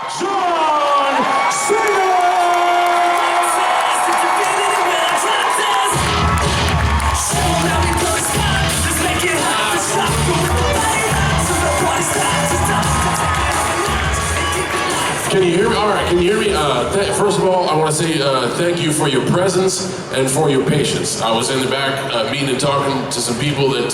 John Cena! Can you hear me? All right, can you hear me? First of all, I want to say thank you for your presence and for your patience. I was in the back meeting and talking to some people that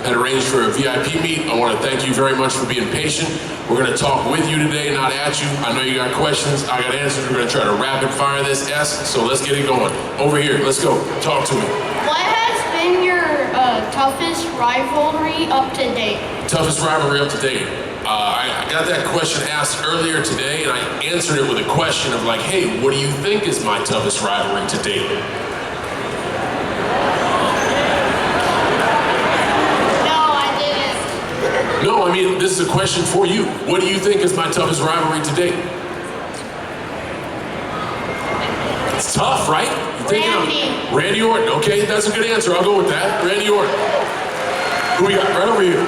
had arranged for a VIP meet. I want to thank you very much for being patient. We're going to talk with you today, not at you. I know you got questions. I got answers. We're going to try to rapid fire this S, so let's get it going. Over here, let's go. Talk to me. What has been your toughest rivalry up to date? Toughest rivalry up to date? I got that question asked earlier today, and I answered it with a question of like, hey, what do you think is my toughest rivalry to date? No, I didn't. No, I mean, this is a question for you. What do you think is my toughest rivalry to date? It's tough, right? Randy. Randy Orton, okay, that's a good answer. I'll go with that. Randy Orton. Who we got? Right over here.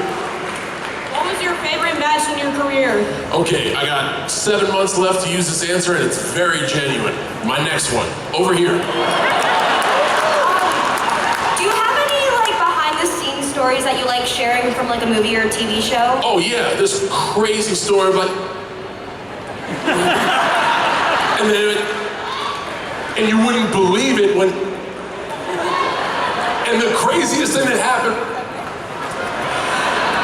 What was your favorite match in your career? Okay, I got 7 months left to use this answer, and it's very genuine. My next one, over here. Do you have any like behind-the-scenes stories that you like sharing from like a movie or a TV show? Oh yeah, this crazy story of like, and you wouldn't believe it when, and the craziest thing that happened,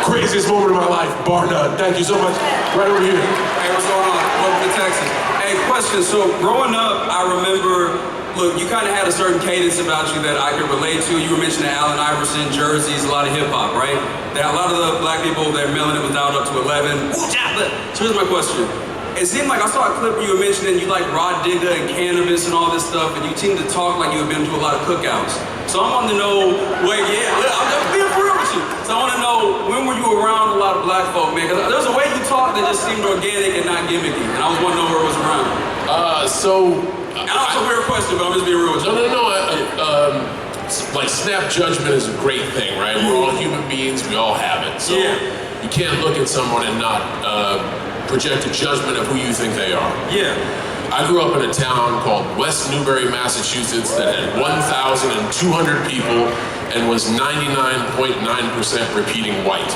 craziest moment of my life, bar none. Thank you so much. Right over here. Hey, what's going on? Welcome to Texas. Hey, question. So growing up, I remember, look, you kind of had a certain cadence about you that I could relate to. You were mentioning Allen Iverson, jerseys, a lot of hip hop, right? That a lot of the black people, they're mailing it without up to 11. So here's my question. It seemed like I saw a clip where you were mentioning you like Rod Digger and cannabis and all this stuff, and you seemed to talk like you had been to a lot of cookouts. So I wanted to know, I'm just being real with you. So I want to know, when were you around a lot of black folk, man? Because there's a way you talk that just seemed organic and not gimmicky, and I was wanting to know where it was around. And that's a weird question, but I'm just being real with you. Like snap judgment is a great thing, right? We're all human beings, we all have it. So you can't look at someone and not project a judgment of who you think they are. Yeah. I grew up in a town called West Newbury, Massachusetts that had 1,200 people and was 99.9% repeating white.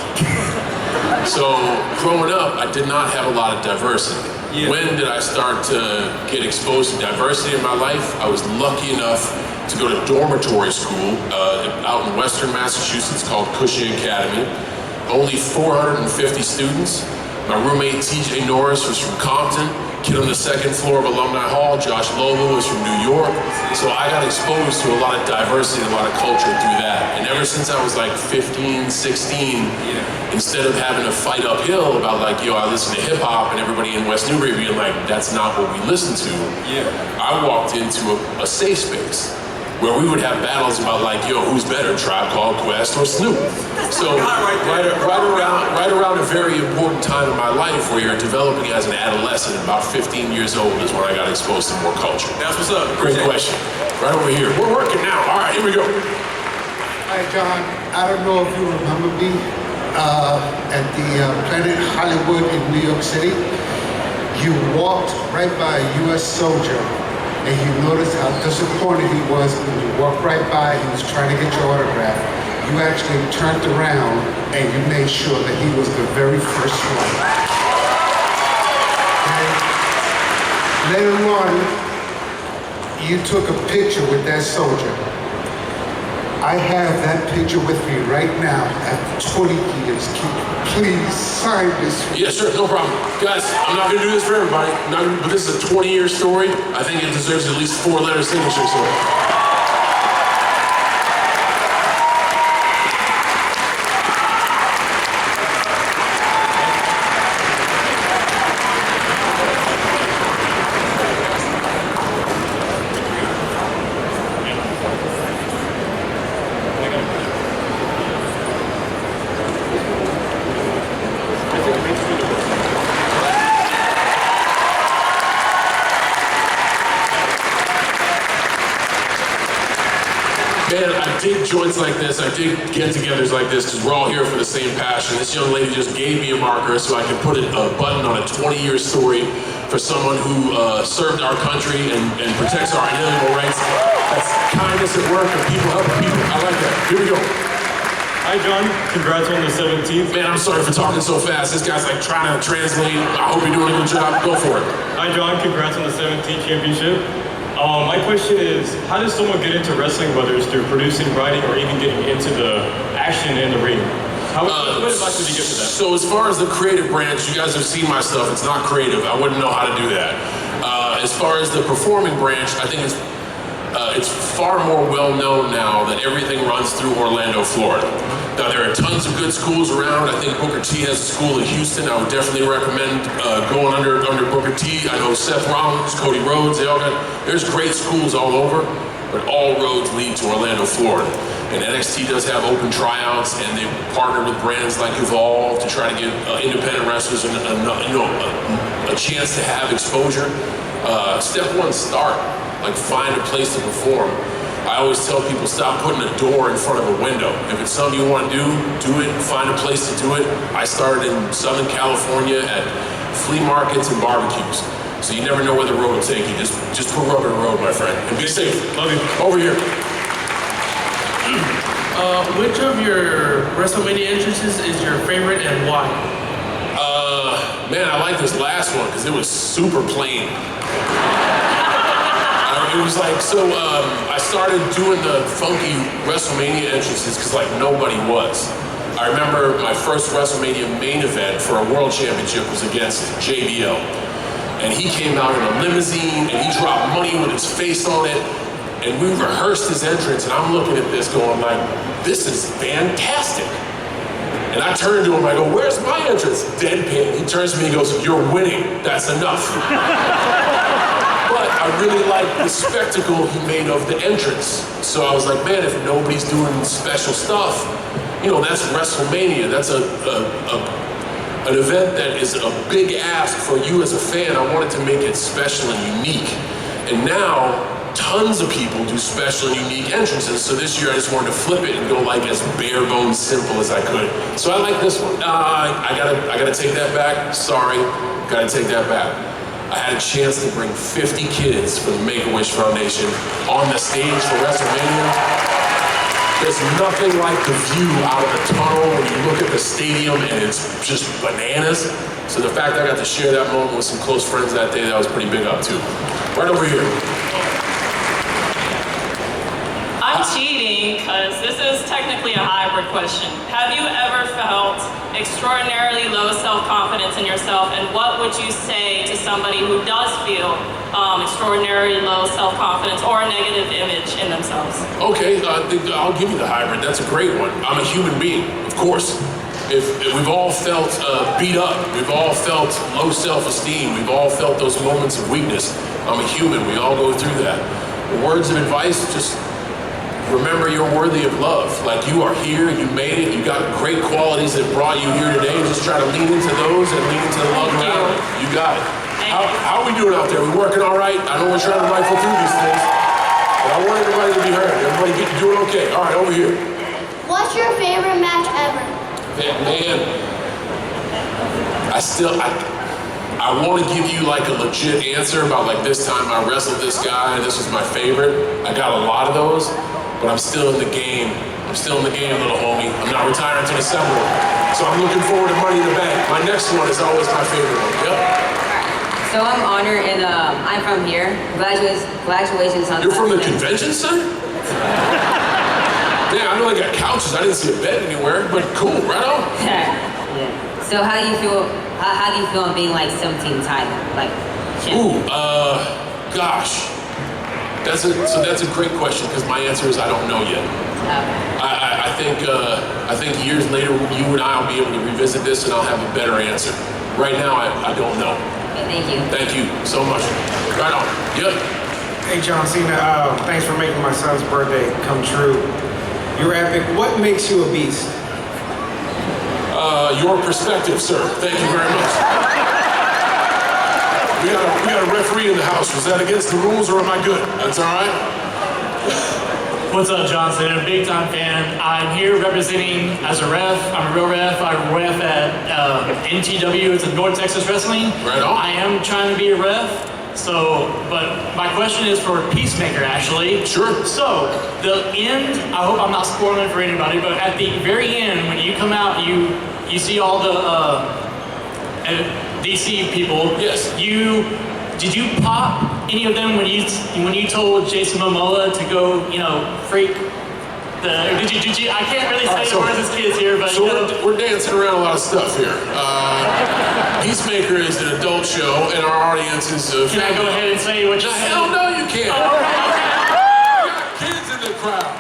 So growing up, I did not have a lot of diversity. Yeah. When did I start to get exposed to diversity in my life? I was lucky enough to go to dormitory school out in Western Massachusetts called Cushing Academy. Only 450 students. My roommate TJ Norris was from Compton. Kid on the second floor of Alumni Hall, Josh Lobo, was from New York. So I got exposed to a lot of diversity and a lot of culture through that. And ever since I was like 15, 16, instead of having to fight uphill about like, yo, I listen to hip hop and everybody in West Newbury being like, that's not what we listen to. I walked into a safe space where we would have battles about like, yo, who's better, Tribe Called Quest or Snoop? So right around a very important time in my life where you're developing as an adolescent, about 15 years old is when I got exposed to more culture. That's what's up. Great question. Right over here. We're working now. All right, here we go. Hi, John. I don't know if you remember me at the Planet Hollywood in New York City. You walked right by a U.S. soldier and you noticed how disappointed he was when you walked right by, he was trying to get your autograph. You actually turned around and you made sure that he was the very first one. And later on, you took a picture with that soldier. I have that picture with me right now after 20 years. Can you please sign this? Yeah, sure, no problem. Guys, I'm not gonna do this for everybody, but this is a 20-year story. I think it deserves at least 4-letter signature, so. Man, I dig joints like this. I dig get-togethers like this because we're all here for the same passion. This young lady just gave me a marker so I can put a button on a 20-year story for someone who served our country and protects our inalienable rights. That's kindness at work and people helping people. I like that. Here we go. Hi, John. Congrats on the 17th. Man, I'm sorry for talking so fast. This guy's like trying to translate. I hope you're doing a good job. Go for it. Hi, John. Congrats on the 17th championship. My question is, how does someone get into wrestling, whether it's through producing, writing, or even getting into the action in the ring? What advice would you give to that? So as far as the creative branch, you guys have seen my stuff. It's not creative. I wouldn't know how to do that. As far as the performing branch, I think it's far more well known now that everything runs through Orlando, Florida. Now there are tons of good schools around. I think Booker T has a school in Houston. I would definitely recommend going under Booker T. I know Seth Rollins, Cody Rhodes, there's great schools all over, but all roads lead to Orlando, Florida. And NXT does have open tryouts, and they partner with brands like Evolve to try to give independent wrestlers a chance to have exposure. Step one, start. Like find a place to perform. I always tell people, stop putting a door in front of a window. If it's something you want to do it, find a place to do it. I started in Southern California at flea markets and barbecues. So you never know where the road will take you. Just put rubber in the road, my friend. And be safe. Love you. Over here. Which of your WrestleMania entrances is your favorite and why? Man, I like this last one because it was super plain. It was like, I started doing the funky WrestleMania entrances because like nobody was. I remember my first WrestleMania main event for a world championship was against JBL. And he came out in a limousine and he dropped money with his face on it. And we rehearsed his entrance and I'm looking at this going like, this is fantastic. And I turned to him, I go, where's my entrance? Deadpan. He turns to me and goes, you're winning, that's enough. But I really liked the spectacle he made of the entrance. So I was like, man, if nobody's doing special stuff, that's WrestleMania. That's an event that is a big ask for you as a fan. I wanted to make it special and unique. And now, tons of people do special and unique entrances. So this year I just wanted to flip it and go like as bare bones simple as I could. So I like this one. I gotta take that back. Sorry, gotta take that back. I had a chance to bring 50 kids from the Make-A-Wish Foundation on the stage for WrestleMania. There's nothing like the view out of the tunnel when you look at the stadium and it's just bananas. So the fact that I got to share that moment with some close friends that day, that was pretty big up too. Right over here. I'm cheating because this is technically a hybrid question. Have you ever felt extraordinarily low self-confidence in yourself, and what would you say to somebody who does feel extraordinarily low self-confidence or a negative image in themselves? Okay, I'll give you the hybrid. That's a great one. I'm a human being, of course. If we've all felt beat up, we've all felt low self-esteem, we've all felt those moments of weakness. I'm a human, we all go through that. Words of advice, just remember you're worthy of love. Like you are here, you made it, you got great qualities that brought you here today. Just try to lean into those and lean into the love around it. You got it. How are we doing out there? We working all right? I know we're trying to rifle through these things, but I want everybody to be heard. Everybody doing okay. All right, over here. What's your favorite match ever? Man, I want to give you like a legit answer about like this time I wrestled this guy and this was my favorite. I got a lot of those, but I'm still in the game. I'm still in the game, little homie. I'm not retiring until December. So I'm looking forward to Money in the Bank. My next one is always my favorite one. Yep. So I'm honored and I'm from here. Congratulations on You're from the convention center? Yeah, I know they got couches. I didn't see a bed anywhere, but cool, right on. Yeah. So how do you feel? How do you feel on being like 17 title? Like, gosh. That's a great question because my answer is I don't know yet. Okay. I think years later you and I will be able to revisit this and I'll have a better answer. Right now I don't know. Okay, thank you. Thank you so much. Right on. Yep. Hey, John Cena, thanks for making my son's birthday come true. You're epic. What makes you a beast? Your perspective, sir. Thank you very much. We got a referee in the house. Was that against the rules or am I good? That's all right? What's up, John Cena? Big time fan. I'm here representing as a ref. I'm a real ref. I ref at NTW. It's a North Texas Wrestling. Right on. I am trying to be a ref. So, but my question is for Peacemaker, actually. Sure. So, the end, I hope I'm not spoiling for anybody, but at the very end, when you come out, you see all the DC people. Yes. Did you pop any of them when you told Jason Momoa to go, freak? Did you? I can't really say the words as kids here, but so we're dancing around a lot of stuff here. Peacemaker is an adult show, and our audience is. Can I go ahead and say what you said? Hell no, you can't. Oh, You got kids in the crowd.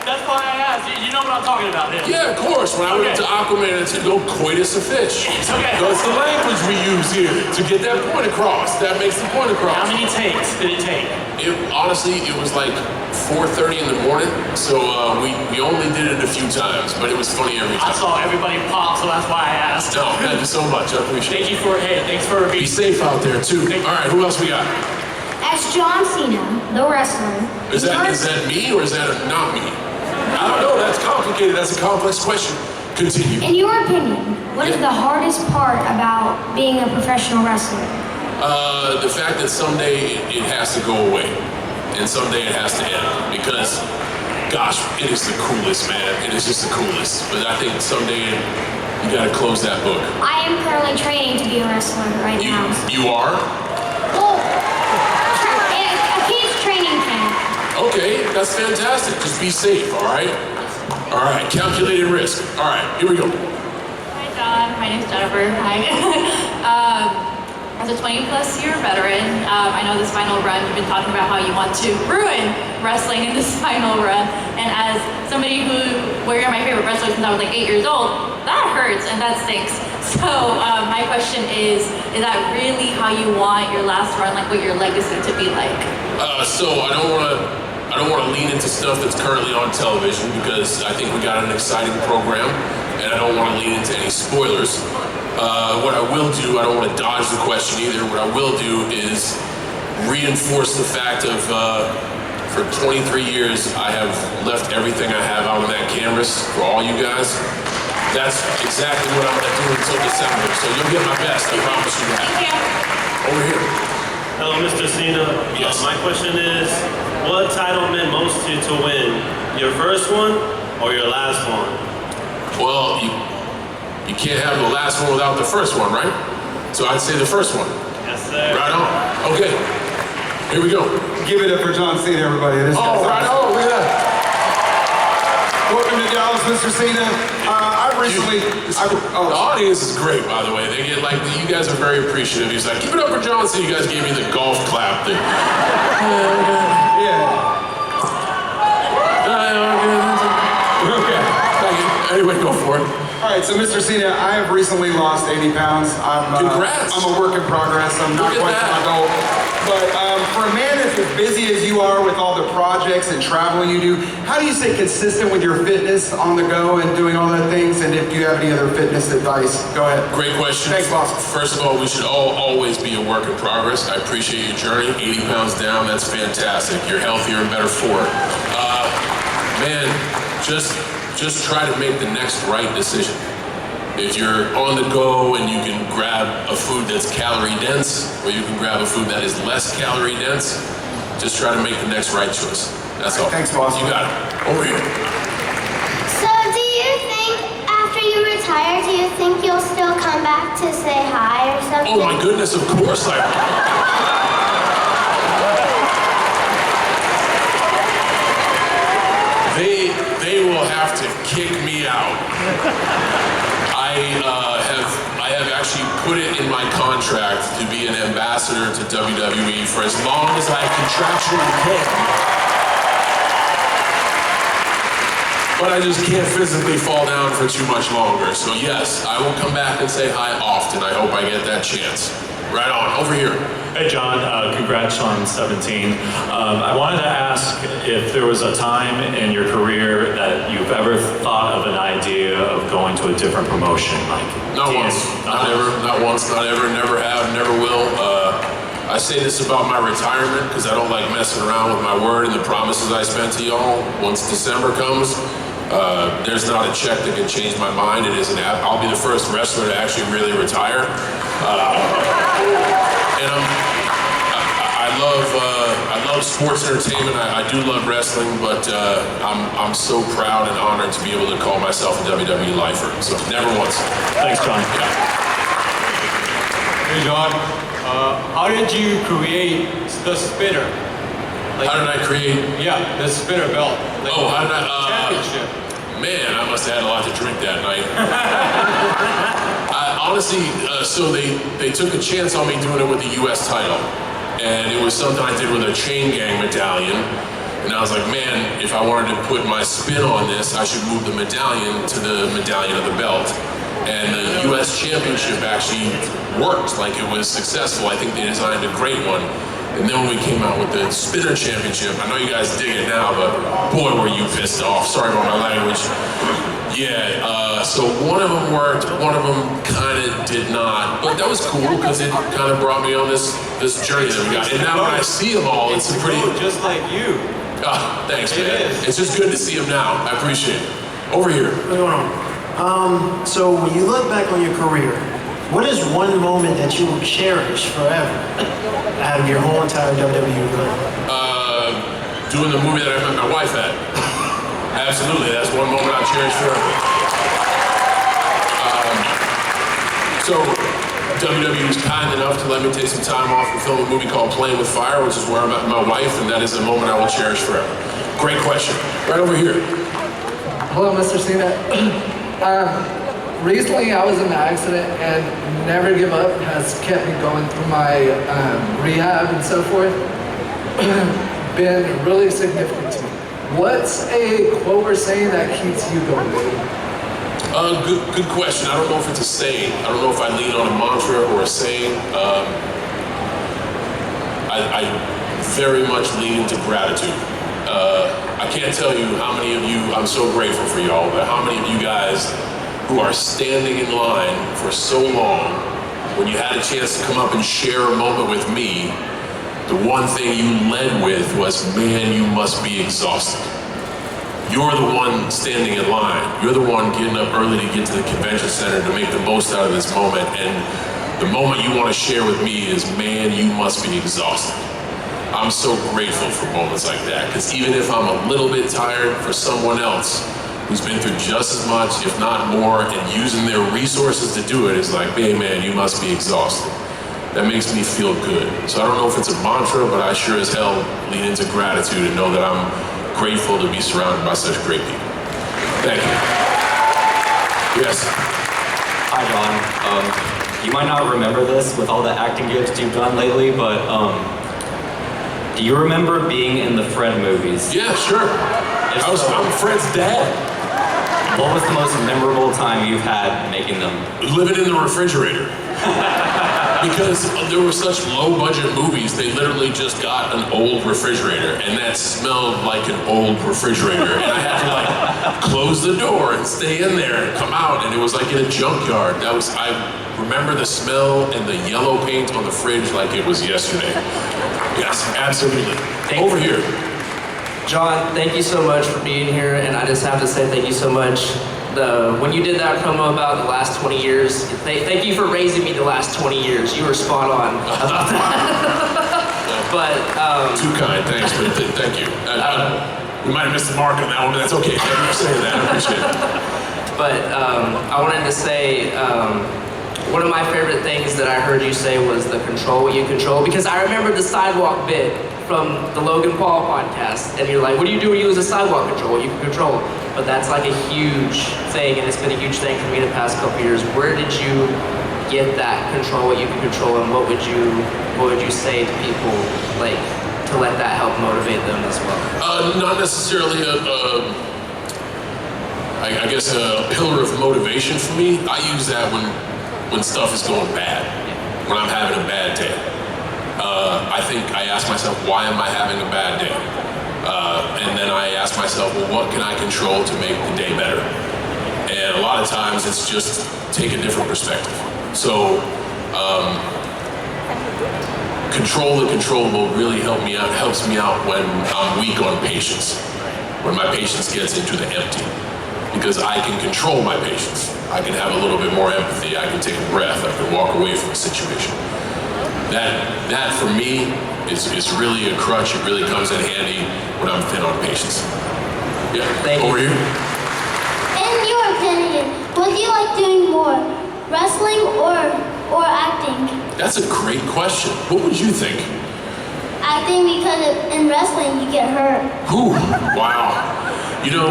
That's why I asked. You know what I'm talking about, then? Yeah, of course. When I went to Aquaman, it said, "Go coitus a fish." Yes, okay. That's the language we use here to get that point across. That makes the point across. How many takes did it take? Honestly, it was like 4:30 in the morning, so we only did it a few times, but it was funny every time. I saw everybody pop, so that's why I asked. No, thank you so much. I appreciate it. Thanks for being Be safe out there too. All right, who else we got? As John Cena, the wrestler. Is that me or is that not me? I don't know. That's complicated. That's a complex question. Continue. In your opinion, what is the hardest part about being a professional wrestler? The fact that someday it has to go away, and someday it has to end. Because, gosh, it is the coolest, man. It is just the coolest. But I think someday you got to close that book. I am currently training to be a wrestler right now. You are? Well, a kid's training camp. Okay, that's fantastic. Just be safe, all right? All right, calculated risk. All right, here we go. Hi, John. My name's Jennifer. Hi. As a 20-plus year veteran, I know this final run, you've been talking about how you want to ruin wrestling in this final run. And as somebody you're my favorite wrestler since I was like 8 years old, that hurts and that stinks. So my question is that really how you want your last run, like what your legacy to be like? So I don't want to lean into stuff that's currently on television because I think we got an exciting program, and I don't want to lean into any spoilers. What I will do, I don't want to dodge the question either. What I will do is reinforce the fact of for 23 years I have left everything I have out on that canvas for all you guys. That's exactly what I'm going to do until December. So you'll get my best, I promise you that. Over here. Hello, Mr. Cena. Yes. My question is, what title meant most to you to win? Your first one or your last one? Well, you can't have the last one without the first one, right? So I'd say the first one. Yes, sir. Right on. Okay. Here we go. Give it up for John Cena, everybody. This Oh, right on. Look at that. Welcome to Dallas, Mr. Cena. The audience is great, by the way. They get you guys are very appreciative. He's like, give it up for John Cena. You guys gave me the golf clap thing. Okay. Anyway, go for it. All right, so Mr. Cena, I have recently lost 80 pounds. Congrats. I'm a work in progress. I'm not quite to my goal. But for a man as busy as you are with all the projects and traveling you do, how do you stay consistent with your fitness on the go and doing all that things? And if you have any other fitness advice, go ahead. Great question. Thanks, boss. First of all, we should always be a work in progress. I appreciate your journey. 80 pounds down, that's fantastic. You're healthier and better for it. Man, just try to make the next right decision. If you're on the go and you can grab a food that's calorie dense, or you can grab a food that is less calorie dense, just try to make the next right choice. That's all. Thanks, boss. You got it. Over here. So do you think after you retire, do you think you'll still come back to say hi or something? Oh my goodness, of course I will. They will have to kick me out. I have actually put it in my contract to be an ambassador to WWE for as long as I contractually can. But I just can't physically fall down for too much longer. So yes, I will come back and say hi often. I hope I get that chance. Right on, over here. Hey John, congrats on 17. I wanted to ask if there was a time in your career that you've ever thought of an idea of going to a different promotion, like not once, not ever, not once, not ever, never have, never will. I I say this about my retirement because I don't like messing around with my word and the promises I spent to y'all. Once December comes, there's not a check that can change my mind. It is I'll be the first wrestler to actually really retire. And I love sports entertainment. I do love wrestling, but I'm so proud and honored to be able to call myself a WWE lifer. So never once. Thanks, John. Yeah. Hey, John. How did you create the spinner? How did I create? Yeah, the spinner belt. Like, how did I? Championship. Man, I must have had a lot to drink that night. Honestly, so they took a chance on me doing it with the U.S. title. And it was something I did with a chain gang medallion. And I was like, man, if I wanted to put my spin on this, I should move the medallion to the medallion of the belt. And the U.S. Championship actually worked, like it was successful. I think they designed a great one. And then when we came out with the Spinner Championship, I know you guys dig it now, but boy, were you pissed off. Sorry about my language. Yeah, so one of them worked, one of them kind of did not. But that was cool because it kind of brought me on this journey that we got. And now when I see them all, it's a pretty... Just like you. Thanks, man. It's just good to see them now. I appreciate it. Over here. What's going on? So when you look back on your career, what is one moment that you will cherish forever out of your whole entire WWE run? Doing the movie that I met my wife at. Absolutely, that's one moment I cherish forever. So WWE was kind enough to let me take some time off and film a movie called Playing with Fire, which is where I met my wife, and that is a moment I will cherish forever. Great question. Right over here. Hello, Mr. Cena. Recently, I was in an accident, and Never Give Up has kept me going through my rehab and so forth. Been really significant to me. What's a quote or saying that keeps you going, baby? Good question. I don't know if it's a saying. I don't know if I lean on a mantra or a saying. I very much lean into gratitude. I can't tell you how many of you, I'm so grateful for y'all, but how many of you guys who are standing in line for so long, when you had a chance to come up and share a moment with me, the one thing you led with was, man, you must be exhausted. You're the one standing in line. You're the one getting up early to get to the convention center to make the most out of this moment. And the moment you want to share with me is, man, you must be exhausted. I'm so grateful for moments like that, because even if I'm a little bit tired, for someone else who's been through just as much, if not more, and using their resources to do it, is like, hey, man, you must be exhausted. That makes me feel good. So I don't know if it's a mantra, but I sure as hell lean into gratitude and know that I'm grateful to be surrounded by such great people. Thank you. Yes. Hi, John. You might not remember this with all the acting gigs you've done lately, but do you remember being in the Fred movies? Yeah, sure. I'm Fred's dad. What was the most memorable time you've had making them? Living in the refrigerator. Because there were such low-budget movies, they literally just got an old refrigerator, and that smelled like an old refrigerator. And I had to like close the door and stay in there and come out, and it was like in a junkyard. I remember the smell and the yellow paint on the fridge like it was yesterday. Yes, absolutely. Over here. John, thank you so much for being here, and I just have to say thank you so much. When you did that promo about the last 20 years, thank you for raising me the last 20 years. You were spot on about that. But too kind, thanks, but thank you. We might have missed the mark on that one, but that's okay. Thank you for saying that. I appreciate it. But I wanted to say one of my favorite things that I heard you say was the control what you control, because I remember the sidewalk bit from the Logan Paul podcast, and you're like, what do you do when you lose a sidewalk control? What you can control. But that's like a huge thing, and it's been a huge thing for me the past couple years. Where did you get that control what you can control, and what would you say to people, like, to let that help motivate them as well? Not necessarily I guess a pillar of motivation for me. I use that when stuff is going bad, when I'm having a bad day. I think I ask myself, why am I having a bad day? And then I ask myself, well, what can I control to make the day better? And a lot of times it's just take a different perspective. So control the controllable really helps me out when I'm weak on patience, when my patience gets into the empty. Because I can control my patience. I can have a little bit more empathy. I can take a breath. I can walk away from a situation. That for me is really a crutch. It really comes in handy when I'm thin on patience. Yeah, over here. In your opinion, what do you like doing more, wrestling or acting? That's a great question. What would you think? Acting, because in wrestling you get hurt. Ooh, wow. You know,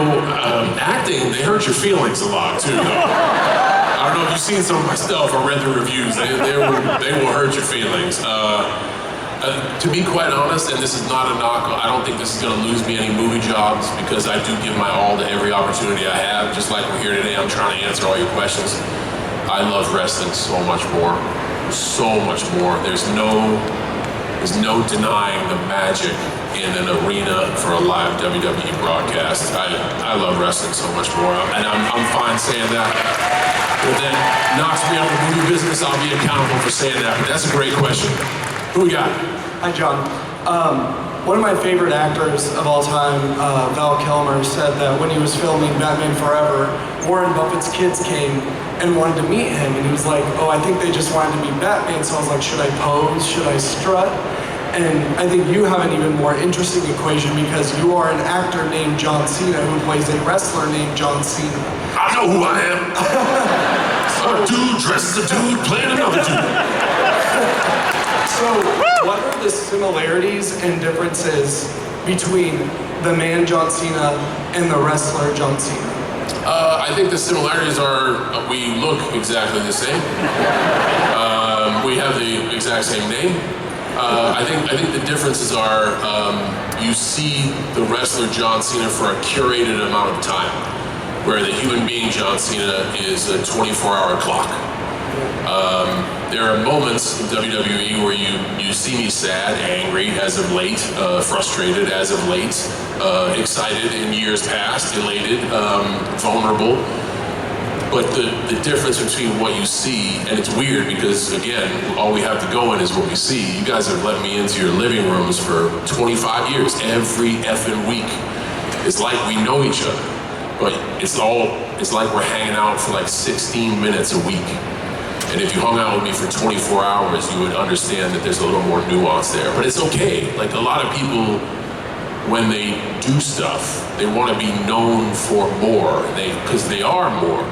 acting, they hurt your feelings a lot too, though. I don't know if you've seen some of my stuff or read the reviews. They will hurt your feelings. To be quite honest, and this is not a knock, I don't think this is going to lose me any movie jobs because I do give my all to every opportunity I have. Just like we're here today, I'm trying to answer all your questions. I love wrestling so much more. So much more. There's no denying the magic in an arena for a live WWE broadcast. I love wrestling so much more, and I'm fine saying that. If that knocks me out of the movie business, I'll be accountable for saying that, but that's a great question. Who we got? Hi, John. One of my favorite actors of all time, Val Kilmer, said that when he was filming Batman Forever, Warren Buffett's kids came and wanted to meet him, and he was like, oh, I think they just wanted to meet Batman, so I was like, should I pose? Should I strut? And I think you have an even more interesting equation because you are an actor named John Cena who plays a wrestler named John Cena. I know who I am. I'm a dude dressed as a dude playing another dude. So, what are the similarities and differences between the man John Cena and the wrestler John Cena? I think the similarities are we look exactly the same. We have the exact same name. I think the differences are you see the wrestler John Cena for a curated amount of time, where the human being John Cena is a 24-hour clock. There are moments in WWE where you see me sad, angry as of late, frustrated as of late, excited in years past, elated, vulnerable. But the difference between what you see, and it's weird because, again, all we have to go in is what we see. You guys have let me into your living rooms for 25 years, every effing week. It's like we know each other, but it's like we're hanging out for like 16 minutes a week. And if you hung out with me for 24 hours, you would understand that there's a little more nuance there. But it's okay. Like a lot of people, when they do stuff, they want to be known for more, because they are more.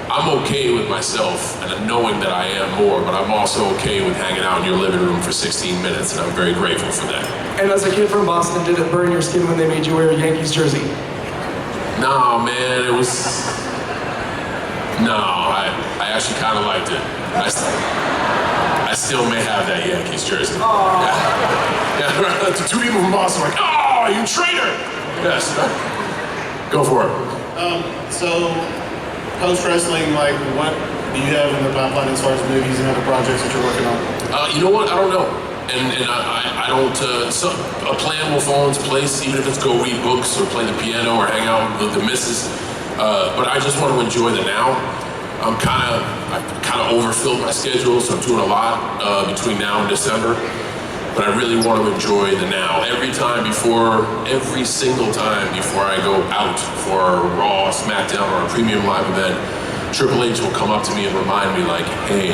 I'm okay with myself and knowing that I am more, but I'm also okay with hanging out in your living room for 16 minutes, and I'm very grateful for that. And as a kid from Boston, did it burn your skin when they made you wear a Yankees jersey? No, man, I actually kind of liked it. I still may have that Yankees jersey. Yeah, two people from Boston are like, oh, you traitor! Yes, go for it. So, post-wrestling, like, what do you have in the pipeline as far as movies and other projects that you're working on? You know what? I don't know. And I don't, a plan will fall into place, even if it's go read books or play the piano or hang out with the missus. But I just want to enjoy the now. I've kind of overfilled my schedule, so I'm doing a lot between now and December. But I really want to enjoy the now. Every single time before I go out for a Raw, SmackDown, or a premium live event, Triple H will come up to me and remind me like, hey,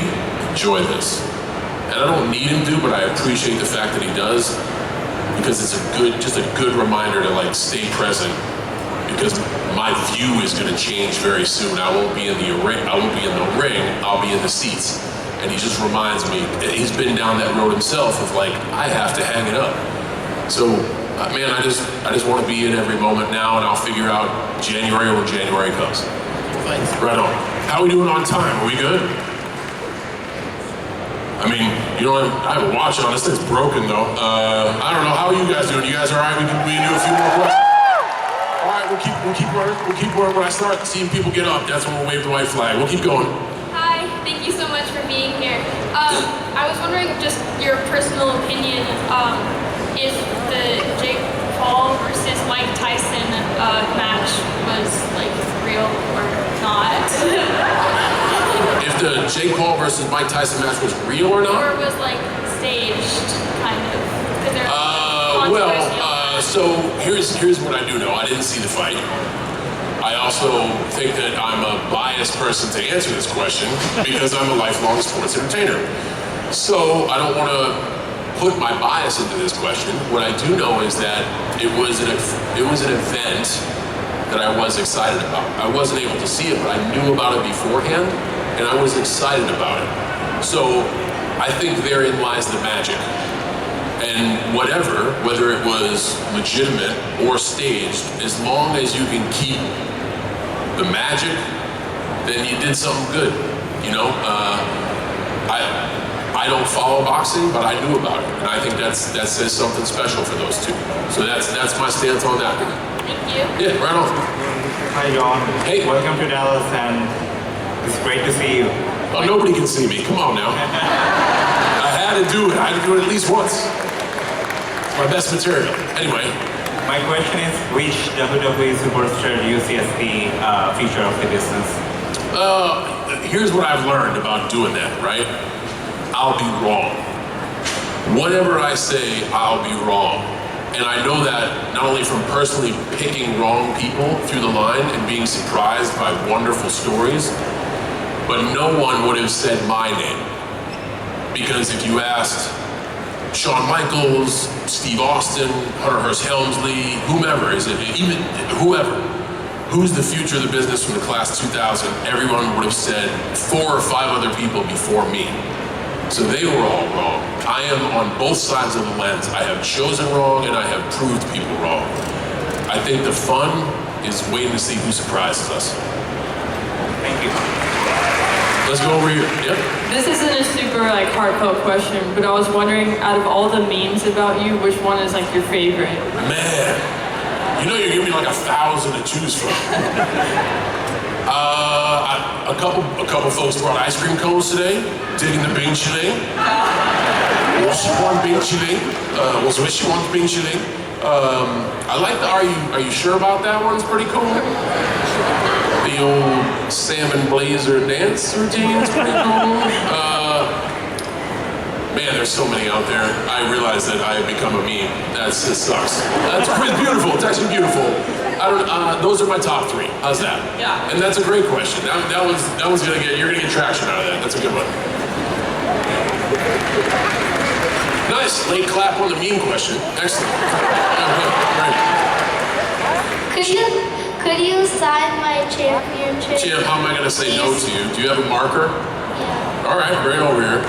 enjoy this. And I don't need him to, but I appreciate the fact that he does, because it's just a good reminder to like stay present, because my view is going to change very soon. I won't be in the ring. I'll be in the seats. And he just reminds me, he's been down that road himself of like, I have to hang it up. So, man, I just want to be in every moment now, and I'll figure out January when January comes. Thanks. Right on. How are we doing on time? Are we good? I mean, I have a watch on. This thing's broken though. I don't know. How are you guys doing? You guys all right? We can do a few more questions. All right, we'll keep working. When I start seeing people get up, that's when we'll wave the white flag. We'll keep going. Hi, thank you so much for being here. I was wondering just your personal opinion, if the Jake Paul versus Mike Tyson match was like real or not. If the Jake Paul versus Mike Tyson match was real or not? Or was like staged, So here's what I do know. I didn't see the fight. I also think that I'm a biased person to answer this question because I'm a lifelong sports entertainer. So I don't want to put my bias into this question. What I do know is that it was an event that I was excited about. I wasn't able to see it, but I knew about it beforehand, and I was excited about it. So I think therein lies the magic. And whatever, whether it was legitimate or staged, as long as you can keep the magic, then you did something good. You know, I don't follow boxing, but I knew about it, and I think that says something special for those two. So that's my stance on that. Thank you. Yeah, right on. Hi, John. Hey. Welcome to Dallas, and it's great to see you. Oh, nobody can see me. Come on now. I had to do it. I had to do it at least once. It's my best material. Anyway. My question is, which WWE superstar do you see as the future of the business? Here's what I've learned about doing that, right? I'll be wrong. Whatever I say, I'll be wrong. And I know that not only from personally picking wrong people through the line and being surprised by wonderful stories, but no one would have said my name. Because if you asked Shawn Michaels, Steve Austin, Hunter Hearst Helmsley, whomever, whoever, who's the future of the business from the class 2000, everyone would have said 4 or 5 other people before me. So they were all wrong. I am on both sides of the lens. I have chosen wrong and I have proved people wrong. I think the fun is waiting to see who surprises us. Thank you. Let's go over here. Yep. This isn't a super heartfelt question, but I was wondering, out of all the memes about you, which one is your favorite? Man, you know you're giving me 1,000 to choose from. A couple folks brought ice cream cones today, digging the Bing Chilling. One Bing Chilling. Was wish you want Bing Chilling. I like the Are you sure about that one's pretty cool. The old salmon blazer dance routine is pretty cool. Man, there's so many out there. I realize that I have become a meme. It sucks. That's pretty beautiful. It's actually beautiful. Those are my top 3. How's that? Yeah. And that's a great question. That one's you're gonna get traction out of that. That's a good one. Nice. Late clap on the meme question. Excellent. Could you sign my championship? Champ, how am I gonna say no to you? Do you have a marker? Yeah. All right, bring it over here.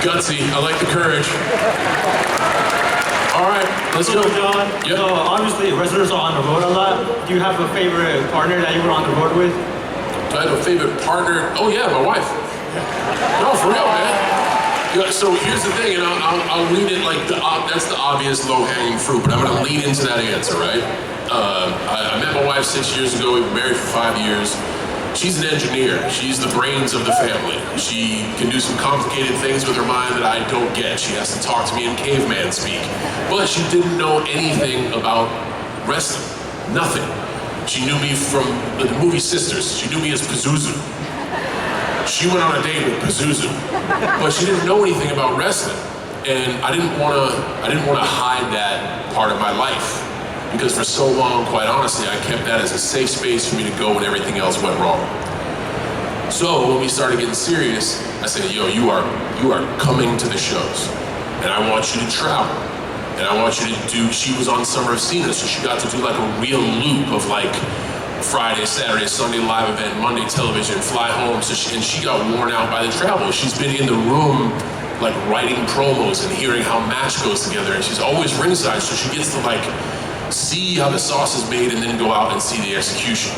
Gutsy, I like the courage. All right, let's go. John, yep. So obviously wrestlers are on the road a lot. Do you have a favorite partner that you were on the road with? Do I have a favorite partner? Oh yeah, my wife. No, for real, man. Yeah, so here's the thing, and I'll lean it that's the obvious low-hanging fruit, but I'm gonna lean into that answer, right? I met my wife 6 years ago. We've been married for 5 years. She's an engineer. She's the brains of the family. She can do some complicated things with her mind that I don't get. She has to talk to me in caveman speak. But she didn't know anything about wrestling. Nothing. She knew me from the movie Sisters. She knew me as Pazuzu. She went on a date with Pazuzu. But she didn't know anything about wrestling. And I didn't want to hide that part of my life. Because for so long, quite honestly, I kept that as a safe space for me to go when everything else went wrong. So when we started getting serious, I said, yo, you are coming to the shows. And I want you to travel. And I want you to do, she was on Summer of Cena, so she got to do a real loop of Friday, Saturday, Sunday live event, Monday television, fly home. So she got worn out by the travel. She's been in the room writing promos and hearing how match goes together. And she's always ringside, so she gets to see how the sauce is made and then go out and see the execution.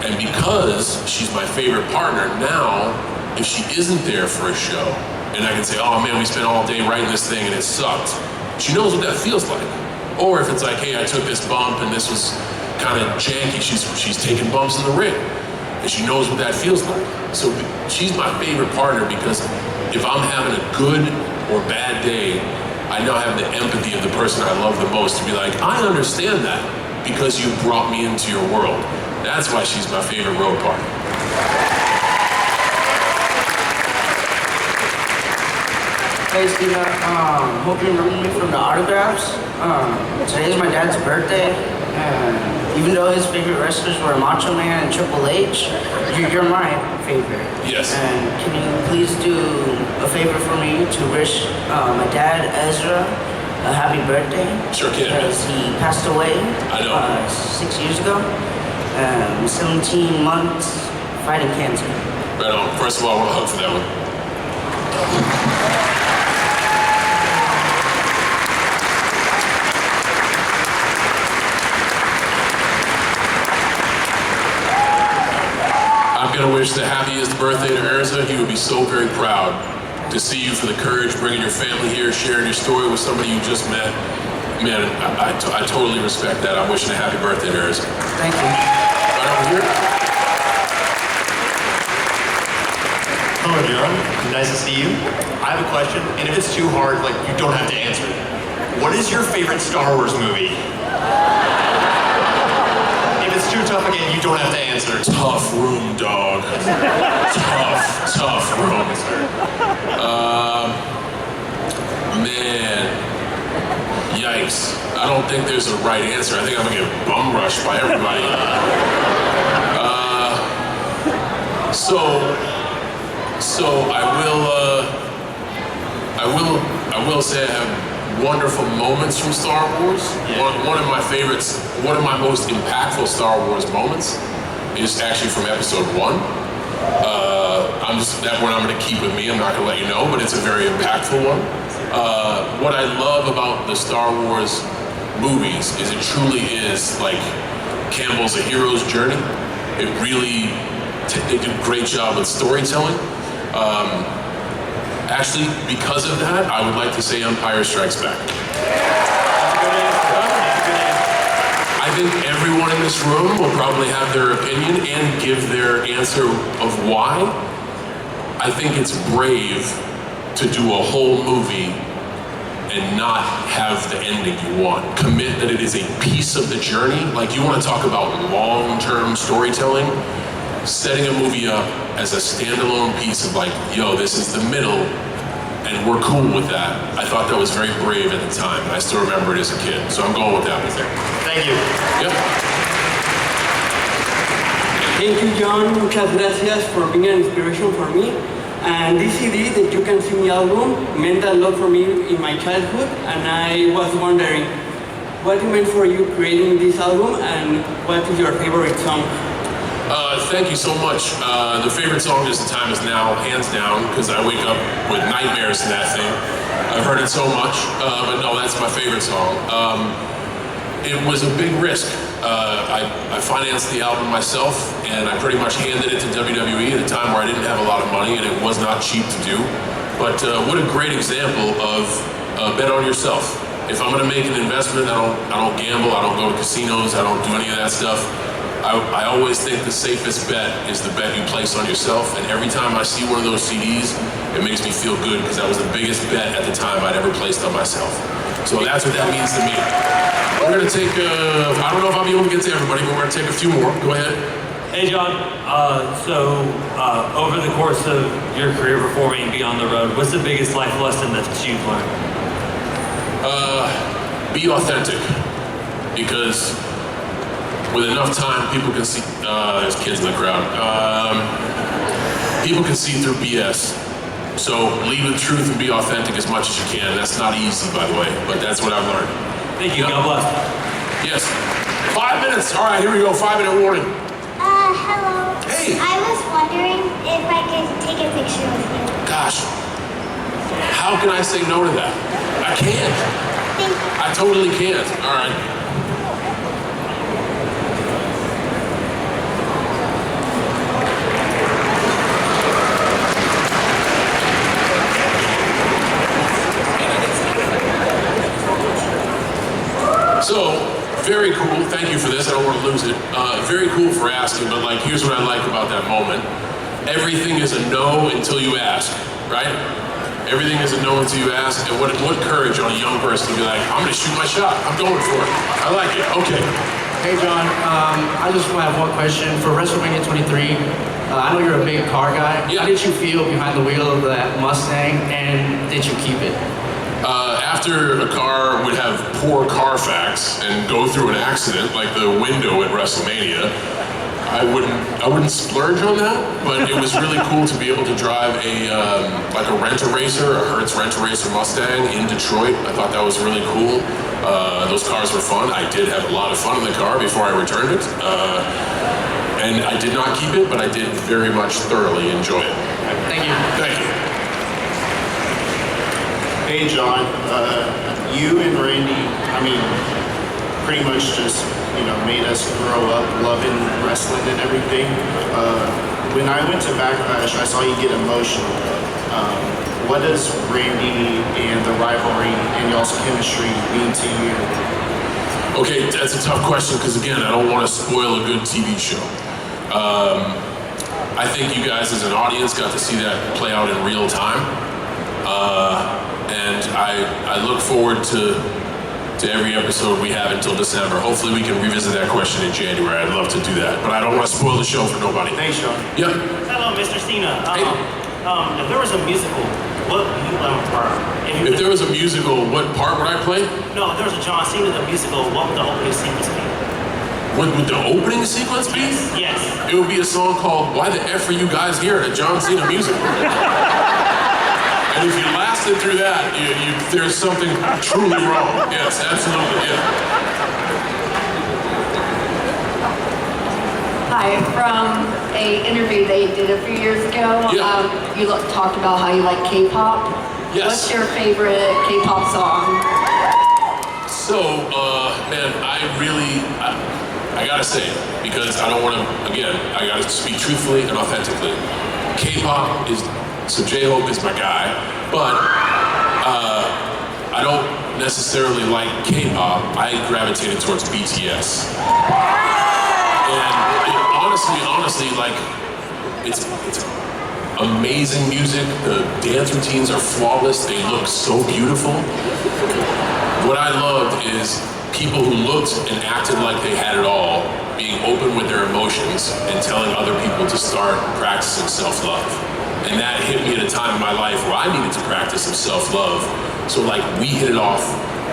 And because she's my favorite partner now, if she isn't there for a show, and I can say, oh man, we spent all day writing this thing and it sucked, she knows what that feels like. Or if it's hey, I took this bump and this was kind of janky, she's taking bumps in the ring, and she knows what that feels like. So she's my favorite partner because if I'm having a good or bad day, I now have the empathy of the person I love the most to be I understand that. because you brought me into your world. That's why she's my favorite road partner. Hey Cena, hope you remember me from the autographs. Today is my dad's birthday, and even though his favorite wrestlers were Macho Man and Triple H, you're my favorite. Yes. And can you please do a favor for me to wish my dad, Ezra, a happy birthday? Sure can. Because he passed away I know. 6 years ago. 17 months fighting cancer. Right on. First of all, I want a hug for that one. I'm gonna wish the happiest birthday to Erza. He would be so very proud to see you, for the courage, bringing your family here, sharing your story with somebody you just met. Man, I totally respect that. I'm wishing a happy birthday to Erza. Thank you. Right over here. Hello, John. Nice to see you. I have a question, and if it's too hard, like, you don't have to answer it. What is your favorite Star Wars movie? If it's too tough again, you don't have to answer. Tough room, dog. tough room. Man. Yikes. I don't think there's a right answer. I think I'm gonna get bum rushed by everybody. So I will say I have wonderful moments from Star Wars. One of my favorites, one of my most impactful Star Wars moments is actually from episode 1. That one I'm gonna keep with me. I'm not gonna let you know, but it's a very impactful one. What I love about the Star Wars movies is it truly is like Campbell's A Hero's Journey. It really, they do a great job with storytelling. Actually, because of that, I would like to say Empire Strikes Back. I think everyone in this room will probably have their opinion and give their answer of why. I think it's brave to do a whole movie and not have the ending you want. Commit that it is a piece of the journey. Like, you want to talk about long-term storytelling, setting a movie up as a standalone piece of like, yo, this is the middle, and we're cool with that. I thought that was very brave at the time, and I still remember it as a kid. So I'm going with that one there. Thank you. Yep. Thank you, John. Muchas gracias for being an inspiration for me. And this CD, the You Can See Me album, meant a lot for me in my childhood, and I was wondering, what it meant for you creating this album, and what is your favorite song? Thank you so much. The favorite song is The Time Is Now, hands down, because I wake up with nightmares to that thing. I've heard it so much, but no, that's my favorite song. It was a big risk. I financed the album myself, and I pretty much handed it to WWE at a time where I didn't have a lot of money, and it was not cheap to do. But what a great example of bet on yourself. If I'm gonna make an investment, I don't gamble, I don't go to casinos, I don't do any of that stuff. I always think the safest bet is the bet you place on yourself, and every time I see one of those CDs, it makes me feel good, because that was the biggest bet at the time I'd ever placed on myself. So that's what that means to me. We're gonna take, I don't know if I'll be able to get to everybody, but we're gonna take a few more. Go ahead. Hey John, over the course of your career performing Beyond the Road, what's the biggest life lesson that you've learned? Be authentic, because with enough time, people can see, there's kids in the crowd. People can see through BS. So lead with truth and be authentic as much as you can. That's not easy, by the way, but that's what I've learned. Thank you, God bless. Yes. 5 minutes, all right, here we go, 5-minute warning. Hello. Hey. I was wondering if I could take a picture with you. Gosh, how can I say no to that? I can't. I totally can't, all right. So, very cool, thank you for this, I don't want to lose it. Very cool for asking, but like, here's what I like about that moment. Everything is a no until you ask, right? Everything is a no until you ask, and what courage on a young person to be like, I'm gonna shoot my shot, I'm going for it. I like it, okay. Hey John, I just want to have one question. For WrestleMania 23, I know you're a big car guy. Yeah. How did you feel behind the wheel of that Mustang, and did you keep it? After a car would have poor Carfax and go through an accident like the window at WrestleMania, I wouldn't splurge on that, but it was really cool to be able to drive like a Rent-A-Racer, a Hertz Rent-A-Racer Mustang in Detroit. I thought that was really cool. Those cars were fun. I did have a lot of fun in the car before I returned it. And I did not keep it, but I did very much thoroughly enjoy it. Thank you. Thank you. Hey John, you and Randy, I mean, pretty much just, made us grow up loving wrestling and everything. When I went to Backlash, I saw you get emotional. What does Randy and the rivalry and y'all's chemistry mean to you? Okay, that's a tough question because again, I don't want to spoil a good TV show. I think you guys as an audience got to see that play out in real time. And I look forward to every episode we have until December. Hopefully we can revisit that question in January. I'd love to do that, but I don't want to spoil the show for nobody. Thanks, Sean. Yeah. Hello, Mr. Cena. Hey. If there was a musical, what would you part? If there was a musical, what part would I play? No, if there was a John Cena the musical, what would the opening sequence be? What would the opening sequence be? Yes. It would be a song called "Why the F Are You Guys Here" at a John Cena musical. And if you lasted through that, there's something truly wrong. Yes, absolutely, yeah. Hi, from a interview they did a few years ago, you talked about how you like K-pop. Yes. What's your favorite K-pop song? So, man, I gotta say, because I don't want to, again, I gotta speak truthfully and authentically. K-pop is, so J-Hope is my guy, but I don't necessarily like K-pop. I gravitated towards BTS. And honestly, like, it's amazing music. The dance routines are flawless. They look so beautiful. What I loved is people who looked and acted like they had it all, being open with their emotions and telling other people to start practicing self-love. And that hit me at a time in my life where I needed to practice some self-love. So like we hit it off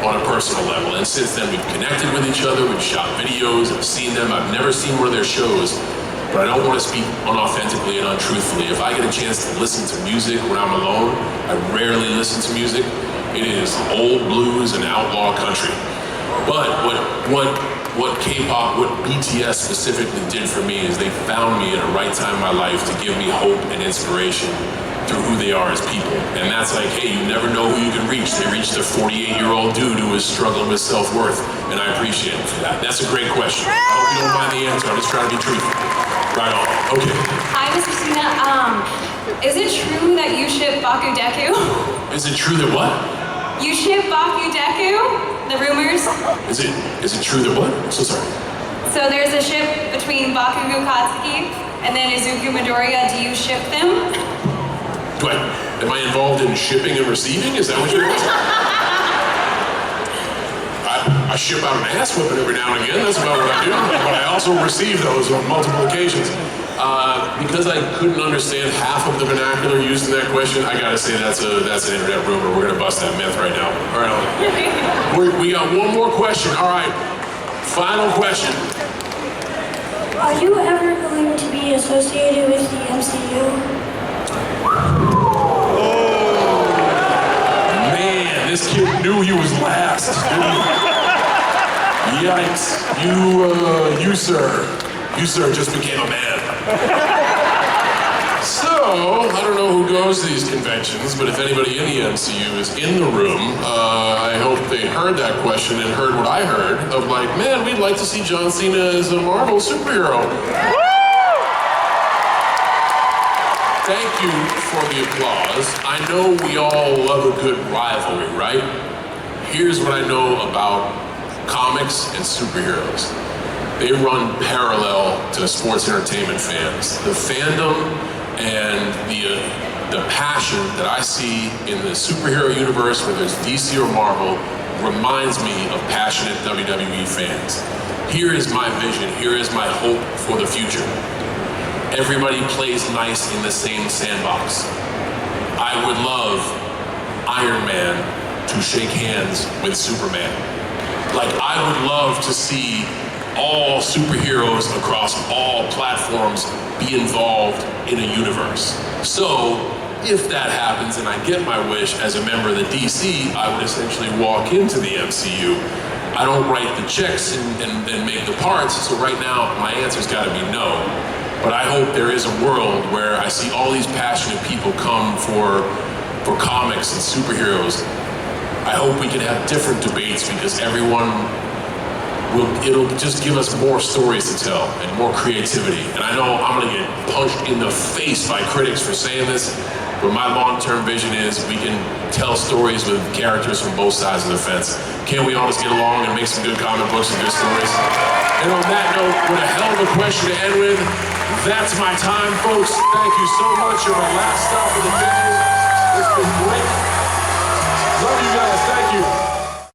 on a personal level. And since then we've connected with each other, we've shot videos, I've seen them, I've never seen one of their shows, but I don't want to speak unauthentically and untruthfully. If I get a chance to listen to music when I'm alone, I rarely listen to music. It is old blues and outlaw country. But what K-pop, what BTS specifically did for me is they found me at a right time in my life to give me hope and inspiration through who they are as people. And that's like, hey, you never know who you can reach. They reached a 48-year-old dude who was struggling with self-worth, and I appreciate him for that. That's a great question. I hope you don't mind the answer. I'm just trying to be truthful. Right on. Okay. Hi, Mr. Cena. Is it true that you ship Baku Deku? Is it true that what? You ship Baku Deku? The rumors? Is it true that what? So sorry. So there's a ship between Bakugo Katsuki and then Izuku Midoriya. Do you ship them? Am I involved in shipping and receiving? Is that what you're asking? I ship out an ass whipping every now and again. That's about what I do. But I also receive those on multiple occasions. Because I couldn't understand half of the vernacular used in that question, I gotta say that's an internet rumor. We're gonna bust that myth right now. All right, we got one more question. All right, final question. Are you ever going to be associated with the MCU? Man, this kid knew he was last. Yikes! You sir just became a man. So, I don't know who goes to these conventions, but if anybody in the MCU is in the room, I hope they heard that question and heard what I heard of like, man, we'd like to see John Cena as a Marvel superhero. Thank you for the applause. I know we all love a good rivalry, right? Here's what I know about comics and superheroes. They run parallel to sports entertainment fans. The fandom and the passion that I see in the superhero universe, whether it's DC or Marvel, reminds me of passionate WWE fans. Here is my vision, here is my hope for the future. Everybody plays nice in the same sandbox. I would love Iron Man to shake hands with Superman. Like, I would love to see all superheroes across all platforms be involved in a universe. So, if that happens and I get my wish as a member of the DC, I would essentially walk into the MCU. I don't write the checks and make the parts, so right now my answer's gotta be no. But I hope there is a world where I see all these passionate people come for comics and superheroes. I hope we can have different debates because it'll just give us more stories to tell and more creativity. And I know I'm gonna get punched in the face by critics for saying this, but my long-term vision is we can tell stories with characters from both sides of the fence. Can't we all just get along and make some good comic books and good stories? And on that note, what a hell of a question to end with. That's my time, folks. Thank you so much. You're my last stop of the day. It's been great.